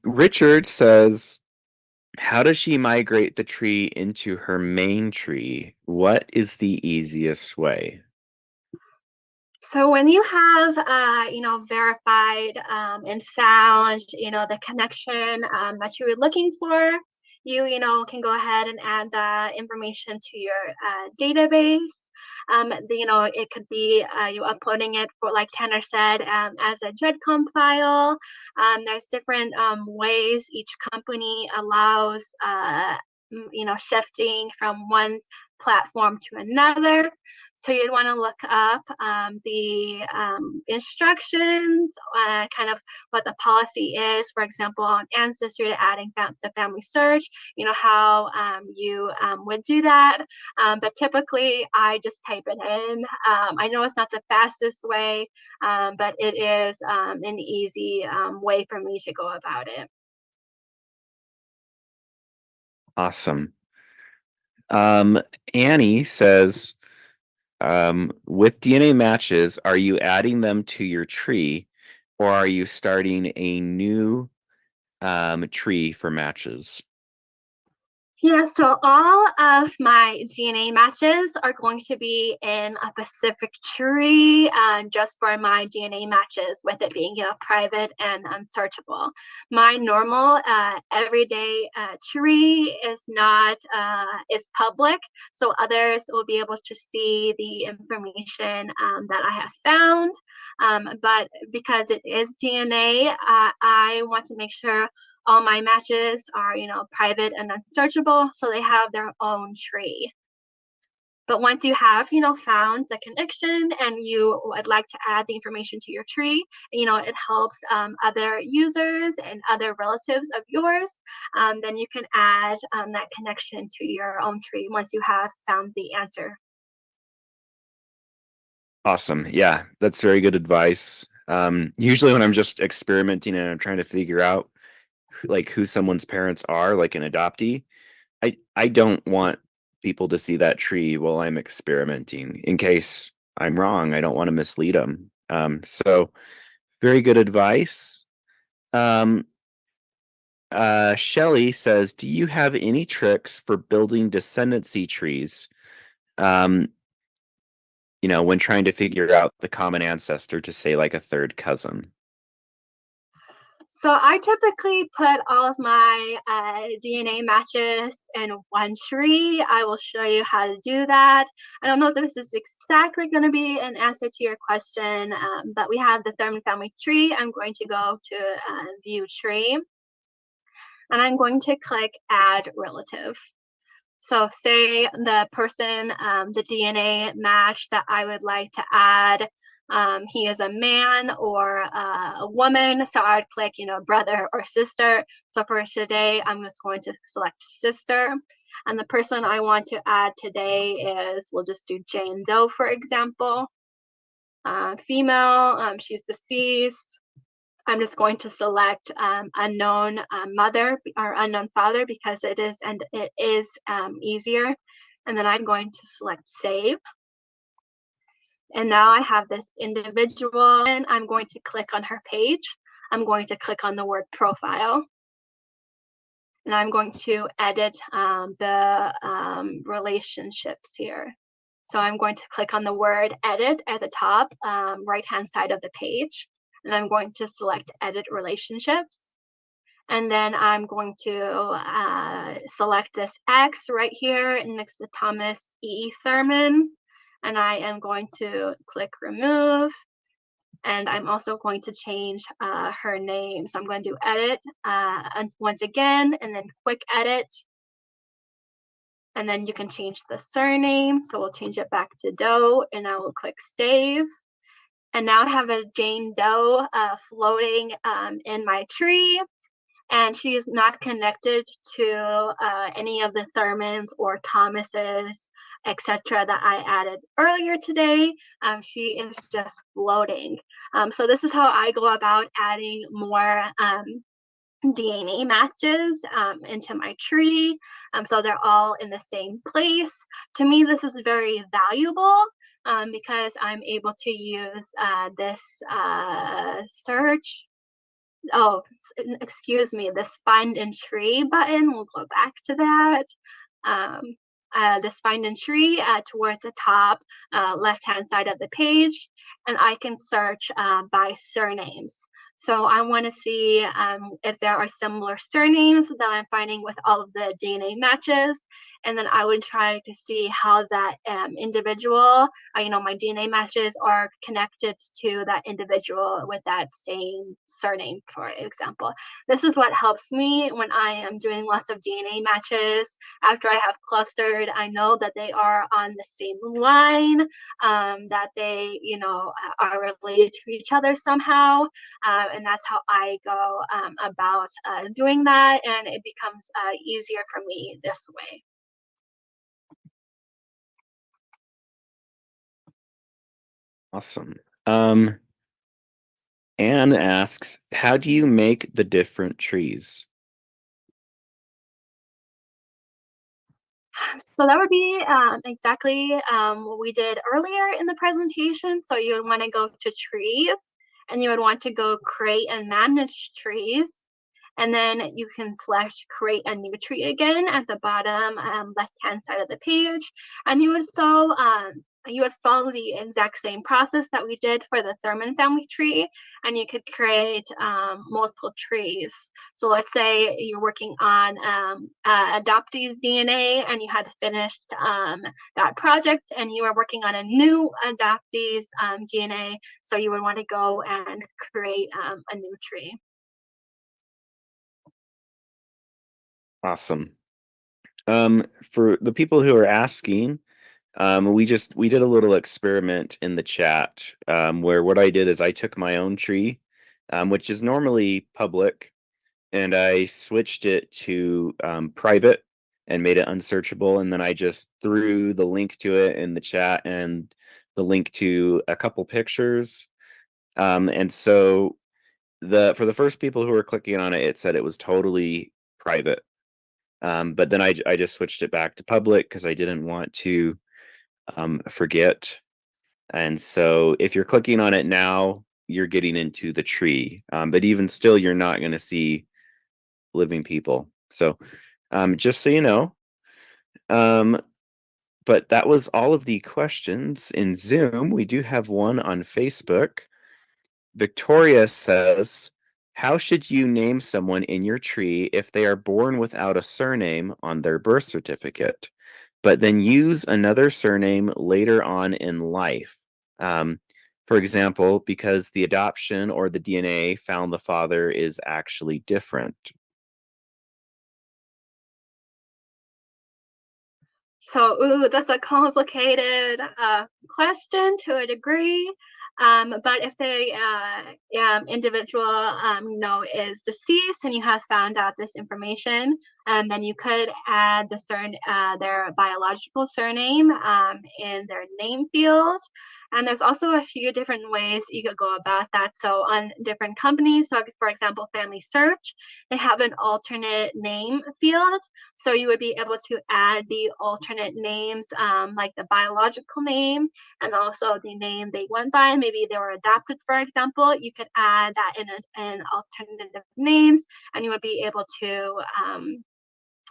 Richard says, how does she migrate the tree into her main tree? What is the easiest way? So when you have, verified and found, the connection that you were looking for, can go ahead and add that information to your database. It could be you uploading it for, like Tanner said, as a GEDCOM file. There's different ways each company allows, shifting from one platform to another. So you'd want to look up the instructions, kind of what the policy is. For example, on Ancestry to adding the family search, how you would do that. But typically, I just type it in. I know it's not the fastest way, but it is an easy way for me to go about it. Awesome. Um, Annie says, with DNA matches, are you adding them to your tree or are you starting a new tree for matches? Yeah, so all of my DNA matches are going to be in a specific tree just for my DNA matches, with it being private and unsearchable. My normal everyday tree is not is public, so others will be able to see the information that I have found. But because it is DNA, I want to make sure all my matches are, private and unsearchable, so they have their own tree. But once you have, found the connection and you would like to add the information to your tree, it helps other users and other relatives of yours, then you can add that connection to your own tree once you have found the answer. Awesome. Yeah, that's very good advice. Usually when I'm just experimenting and I'm trying to figure out like who someone's parents are, like an adoptee, I don't want people to see that tree while I'm experimenting in case I'm wrong. I don't want to mislead them. So very good advice. Um, Shelly says, do you have any tricks for building descendancy trees? Um, when trying to figure out the common ancestor to say like a third cousin. So I typically put all of my DNA matches in one tree. I will show you how to do that. I don't know if this is exactly going to be an answer to your question, but we have the Thurman family tree. I'm going to go to view tree, and I'm going to click add relative. So say the person, the DNA match that I would like to add, he is a man or a woman. So I'd click, brother or sister. So for today, I'm just going to select sister. And the person I want to add today is, we'll just do Jane Doe, for example. Female, she's deceased. I'm just going to select unknown mother or unknown father because it is easier. And then I'm going to select save. And now I have this individual, and I'm going to click on her page. I'm going to click on the word profile. And I'm going to edit the relationships here. So I'm going to click on the word edit at the top right-hand side of the page. And I'm going to select edit relationships. And then I'm going to select this X right here next to Thomas E. Thurman. And I am going to click remove. And I'm also going to change her name. So I'm going to do edit once again, and then quick edit. And then you can change the surname. So we'll change it back to Doe, and I will click save. And now I have a Jane Doe floating in my tree. And she is not connected to any of the Thurmans or Thomases, etc., that I added earlier today. She is just floating. So this is how I go about adding more DNA matches into my tree. So they're all in the same place. To me, this is very valuable because I'm able to use this search. Oh, excuse me, this find and tree button, we'll go back to that. This find and tree towards the top left-hand side of the page, and I can search by surnames. So I want to see if there are similar surnames that I'm finding with all of the DNA matches, and then I would try to see how that individual, my DNA matches are connected to that individual with that same surname, for example. This is what helps me when I am doing lots of DNA matches. After I have clustered, I know that they are on the same line, that they, are related to each other somehow. And that's how I go about doing that. And it becomes easier for me this way. Awesome. Anne asks, how do you make the different trees? So that would be exactly what we did earlier in the presentation. So you would want to go to trees, and you would want to go create and manage trees. And then you can select create a new tree again at the bottom left-hand side of the page. And you would follow the exact same process that we did for the Thurman family tree, and you could create multiple trees. So let's say you're working on adoptees DNA, and you had finished that project, and you were working on a new adoptees DNA. So you would want to go and create a new tree. Awesome. For the people who are asking, we did a little experiment in the chat where what I did is I took my own tree, which is normally public, and I switched it to private and made it unsearchable. And then I just threw the link to it in the chat and the link to a couple pictures. And so for the first people who were clicking on it, it said it was totally private. But then I just switched it back to public because I didn't want to forget. And so if you're clicking on it now, you're getting into the tree. But even still, you're not going to see living people. So just so you know. But that was all of the questions in Zoom. We do have one on Facebook. Victoria says, How should you name someone in your tree if they are born without a surname on their birth certificate, but then use another surname later on in life? Um, for example, because the adoption or the DNA found the father is actually different. So, that's a complicated question to a degree. But if the individual, is deceased and you have found out this information, then you could add their biological surname in their name field. And there's also a few different ways you could go about that. So on different companies, so for example, Family Search, they have an alternate name field. So you would be able to add the alternate names, like the biological name and also the name they went by. Maybe they were adopted, for example. You could add that in alternative names, and you would be able to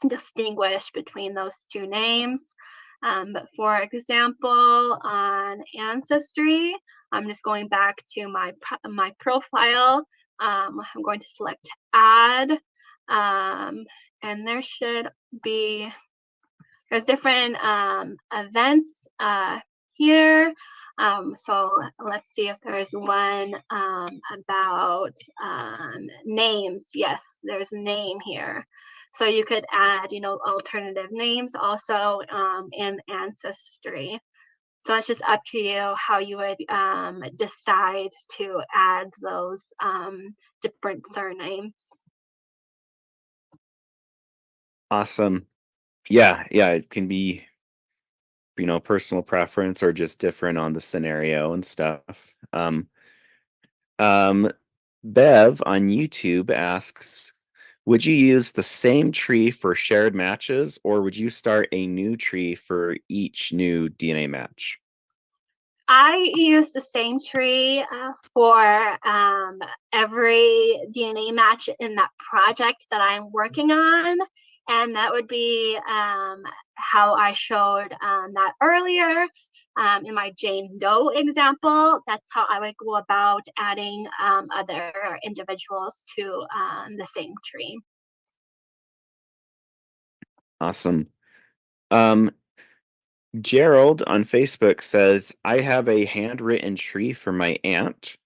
distinguish between those two names. But for example, on Ancestry, I'm just going back to my profile. I'm going to select Add, and there's different events here. So let's see if there's one about names. Yes, there's a name here. So you could add, alternative names also in Ancestry. So it's just up to you how you would decide to add those different surnames. Awesome. Yeah, yeah, it can be, personal preference or just different on the scenario and stuff. Um, Bev on YouTube asks, would you use the same tree for shared matches, or would you start a new tree for each new DNA match? I use the same tree for every DNA match in that project that I'm working on. And that would be how I showed that earlier in my Jane Doe example. That's how I would go about adding other individuals to the same tree. Awesome. Um, Gerald on Facebook says, I have a handwritten tree for my aunt.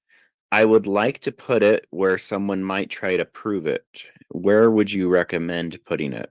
I would like to put it where someone might try to prove it. Where would you recommend putting it?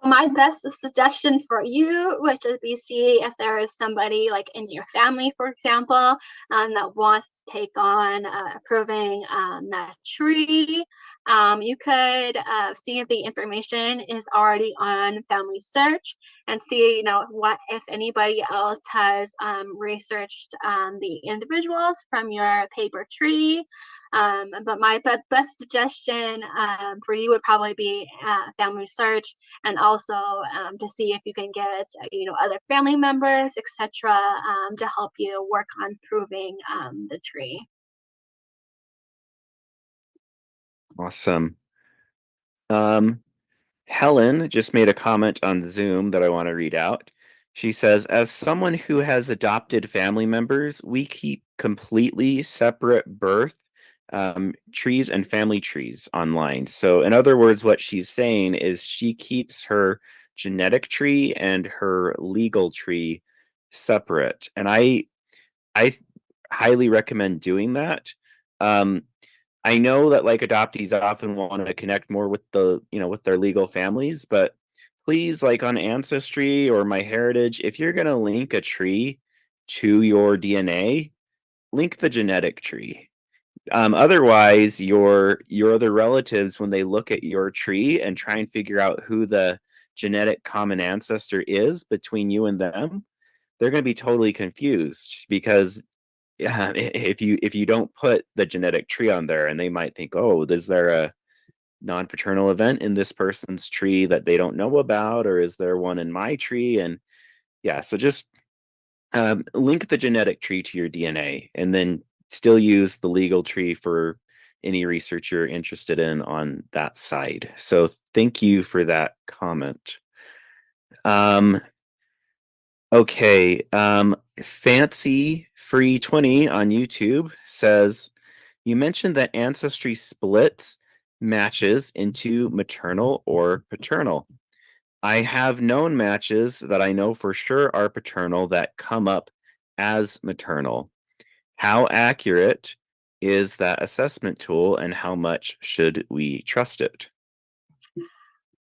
So my best suggestion for you would just be see if there is somebody like in your family, for example, that wants to take on approving that tree. You could see if the information is already on Family Search and see, what if anybody else has researched the individuals from your paper tree. But my best suggestion for you would probably be Family Search, and also to see if you can get other family members, etc., to help you work on proving the tree. Awesome. Um, Helen just made a comment on Zoom that I want to read out. She says, as someone who has adopted family members, we keep completely separate birth trees and family trees online. So, in other words, what she's saying is she keeps her genetic tree and her legal tree separate. And I highly recommend doing that. Um, I know that like adoptees often want to connect more with with their legal families, but please, like on Ancestry or MyHeritage, if you're going to link a tree to your DNA, link the genetic tree. Otherwise, your other relatives, when they look at your tree and try and figure out who the genetic common ancestor is between you and them, they're going to be totally confused because yeah, if you don't put the genetic tree on there, and they might think, oh, is there a non-paternal event in this person's tree that they don't know about, or is there one in my tree? And yeah, so just link the genetic tree to your DNA, and then still use the legal tree for any research you're interested in on that side. So thank you for that comment. Um, Okay. Fancy Free 20 on YouTube says, you mentioned that ancestry splits matches into maternal or paternal. I have known matches that I know for sure are paternal that come up as maternal. How accurate is that assessment tool and how much should we trust it?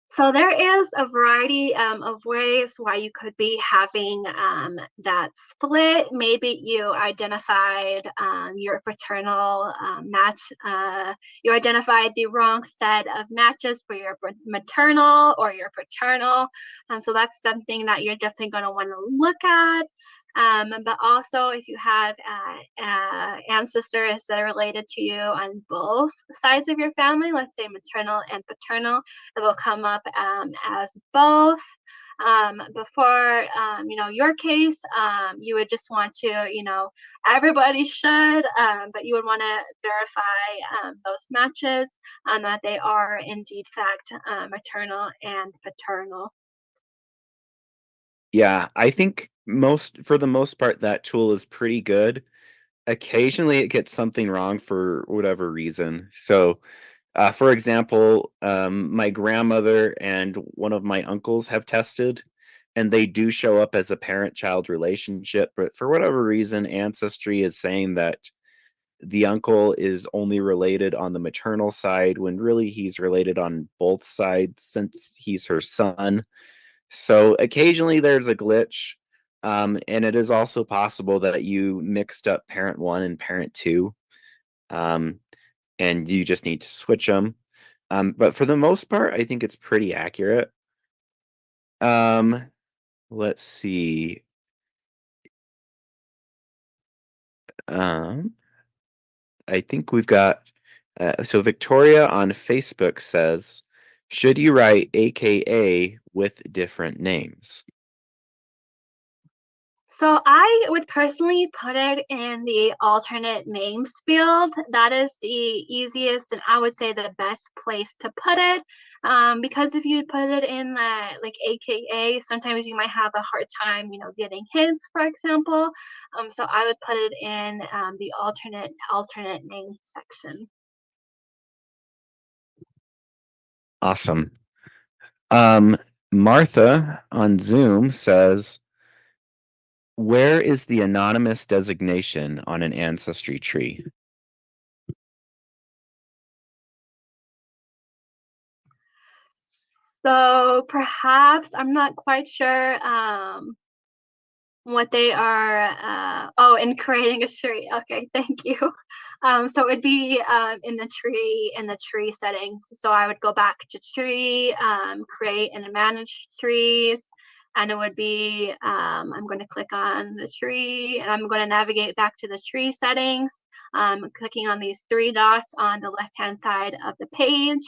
So there is a variety of ways why you could be having that split. Maybe you identified your paternal match. You identified the wrong set of matches for your maternal or your paternal. So that's something that you're definitely going to want to look at. But also, if you have ancestors that are related to you on both sides of your family, let's say maternal and paternal, it will come up as both. Before, your case, you would just want to, everybody should, but you would want to verify those matches that they are indeed fact maternal and paternal. Yeah, I think for the most part, that tool is pretty good. Occasionally, it gets something wrong for whatever reason. So, for example, my grandmother and one of my uncles have tested, and they do show up as a parent-child relationship. But for whatever reason, Ancestry is saying that the uncle is only related on the maternal side when really he's related on both sides since he's her son. So occasionally there's a glitch. And it is also possible that you mixed up parent one and parent two, um, and you just need to switch them. But for the most part, I think it's pretty accurate. Um, let's see. Um, I think we've got. So Victoria on Facebook says, should you write AKA with different names? So I would personally put it in the alternate names field. That is the easiest and I would say the best place to put it. Because if you put it in the like AKA, sometimes you might have a hard time, getting hints, for example. So I would put it in the alternate name section. Awesome. Um, Martha on Zoom says, where is the anonymous designation on an ancestry tree? So perhaps I'm not quite sure. What they are in creating a tree. Okay, thank you. So it'd be in the tree settings. So I would go back to tree, create and manage trees, and it would be I'm going to click on the tree and I'm going to navigate back to the tree settings, clicking on these three dots on the left hand side of the page,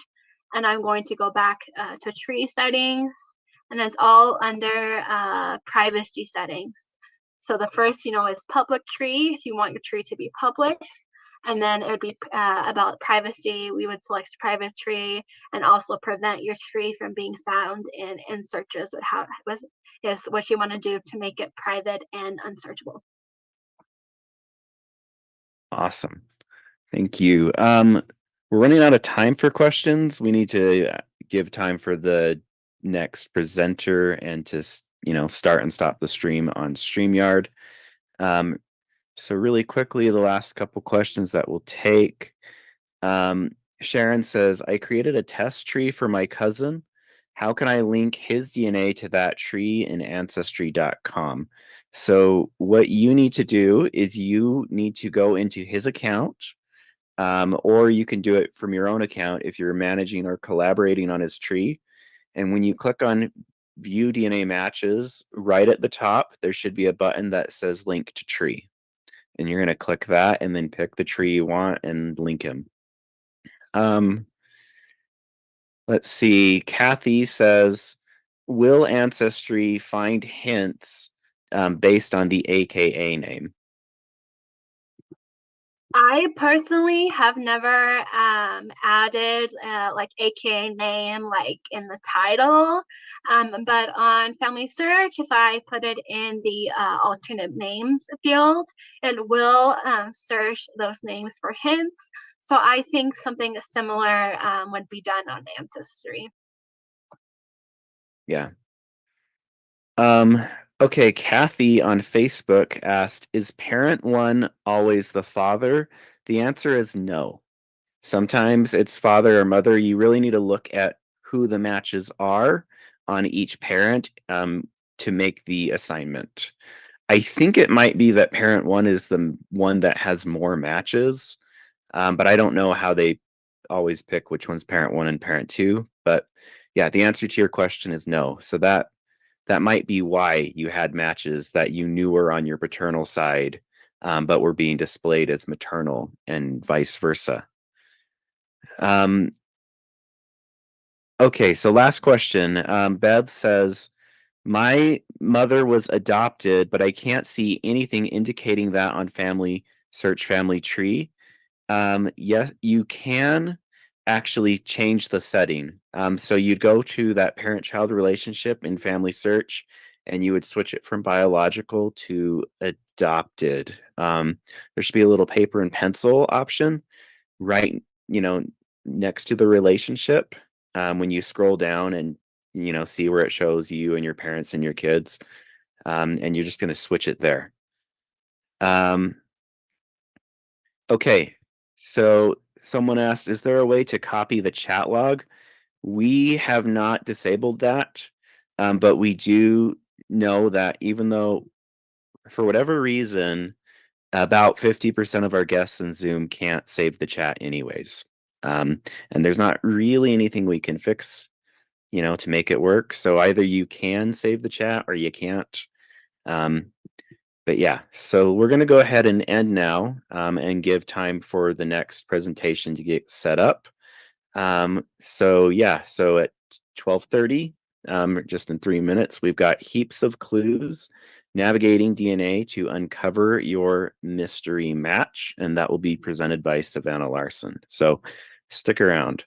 and I'm going to go back to tree settings, and it's all under privacy settings. So the first, is public tree, if you want your tree to be public. And then it would be about privacy. We would select private tree and also prevent your tree from being found in searches. Is what you want to do to make it private and unsearchable. Awesome. Thank you. We're running out of time for questions. We need to give time for the next presenter and to, start and stop the stream on StreamYard. Um, so really quickly, the last couple questions that we'll take. Um, Sharon says, I created a test tree for my cousin. How can I link his DNA to that tree in ancestry.com? So what you need to do is you need to go into his account, or you can do it from your own account if you're managing or collaborating on his tree. And when you click on view DNA matches, right at the top, there should be a button that says link to tree. And you're going to click that and then pick the tree you want and link him. Um, let's see. Kathy says, will Ancestry find hints based on the AKA name? I personally have never added like AKA name like in the title, but on Family Search, if I put it in the alternate names field, it will search those names for hints. So I think something similar would be done on Ancestry. Yeah. Um, okay, Kathy on Facebook asked, is parent one always the father? The answer is no. Sometimes it's father or mother. You really need to look at who the matches are on each parent to make the assignment. I think it might be that parent one is the one that has more matches, but I don't know how they always pick which one's parent one and parent two. But yeah, the answer to your question is no. So that might be why you had matches that you knew were on your paternal side, but were being displayed as maternal and vice versa. Um, okay, so last question. Bev says, my mother was adopted, but I can't see anything indicating that on Family Search Family Tree. Yes, you can actually change the setting. So you'd go to that parent-child relationship in Family Search, and you would switch it from biological to adopted. There should be a little paper and pencil option right, next to the relationship. When you scroll down and see where it shows you and your parents and your kids, and you're just going to switch it there. Um, Okay, so someone asked, is there a way to copy the chat log? We have not disabled that, but we do know that even though, for whatever reason, about 50% of our guests in Zoom can't save the chat anyways. And there's not really anything we can fix, to make it work. So either you can save the chat or you can't. Um, but yeah, so we're going to go ahead and end now and give time for the next presentation to get set up. So yeah, so at 12:30, just in 3 minutes, we've got heaps of clues, navigating DNA to uncover your mystery match, and that will be presented by Savannah Larson. So stick around.